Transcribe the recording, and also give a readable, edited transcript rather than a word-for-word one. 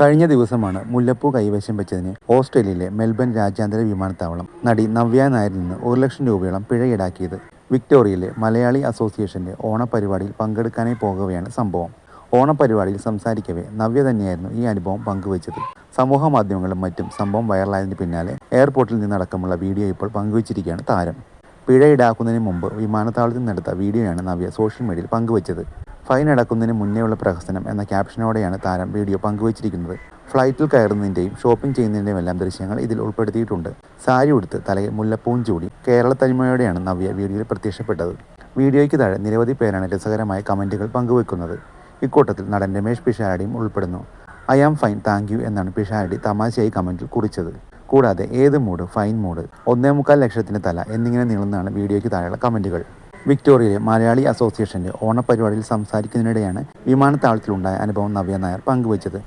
കഴിഞ്ഞ ദിവസമാണ് മുല്ലപ്പൂ കൈവശം വെച്ചതിന് ഓസ്ട്രേലിയയിലെ മെൽബൺ രാജ്യാന്തര വിമാനത്താവളം നടി നവ്യ നായരിൽ നിന്ന് 1 ലക്ഷം രൂപയോളം പിഴ ഈടാക്കിയത്. വിക്ടോറിയയിലെ മലയാളി അസോസിയേഷന്റെ ഓണപരിപാടിയിൽ പങ്കെടുക്കാനായി പോകവെയാണ് സംഭവം. ഓണപരിപാടിയിൽ സംസാരിക്കവേ നവ്യ തന്നെയായിരുന്നു ഈ അനുഭവം പങ്കുവച്ചത്. സമൂഹ മാധ്യമങ്ങളിലും മറ്റും സംഭവം വൈറലായതിന് പിന്നാലെ എയർപോർട്ടിൽ നിന്നടക്കമുള്ള വീഡിയോ ഇപ്പോൾ പങ്കുവച്ചിരിക്കുകയാണ് താരം. പിഴ ഈടാക്കുന്നതിന് മുമ്പ് വിമാനത്താവളത്തിൽ നിന്നെടുത്ത വീഡിയോയാണ് നവ്യ സോഷ്യൽ മീഡിയയിൽ പങ്കുവച്ചത്. ഫൈൻ അടക്കുന്നതിന് മുന്നേയുള്ള പ്രഹസനം എന്ന ക്യാപ്ഷനോടെയാണ് താരം വീഡിയോ പങ്കുവച്ചിരിക്കുന്നത്. ഫ്ലൈറ്റിൽ കയറുന്നതിൻ്റെയും ഷോപ്പിംഗ് ചെയ്യുന്നതിൻ്റെയുമെല്ലാം ദൃശ്യങ്ങൾ ഇതിൽ ഉൾപ്പെടുത്തിയിട്ടുണ്ട്. സാരി ഉടുത്ത് തലയിൽ മുല്ലപ്പൂവും ചൂടി കേരള തനിമയോടെയാണ് നവ്യ വീഡിയോയിൽ പ്രത്യക്ഷപ്പെട്ടത്. വീഡിയോയ്ക്ക് താഴെ നിരവധി പേരാണ് രസകരമായ കമൻറ്റുകൾ പങ്കുവെക്കുന്നത്. ഇക്കൂട്ടത്തിൽ നടൻ രമേഷ് പിഷാരടിയും ഉൾപ്പെടുന്നു. I am fine thank you എന്നാണ് പിഷാരടി തമാശയായി കമൻറ്റിൽ കുറിച്ചത്. കൂടാതെ ഏത് മൂഡ്, ഫൈൻ മൂഡ്, 1.25 ലക്ഷത്തിന് തല എന്നിങ്ങനെ നീളുന്നതാണ് വീഡിയോയ്ക്ക് താഴെയുള്ള കമൻറ്റുകൾ. വിക്ടോറിയയിലെ മലയാളി അസോസിയേഷന്റെ ഓണപരിപാടിയിൽ സംസാരിക്കുന്നതിനിടെയാണ് വിമാനത്താവളത്തിലുണ്ടായ അനുഭവം നവ്യ നായർ പങ്കുവച്ചത്.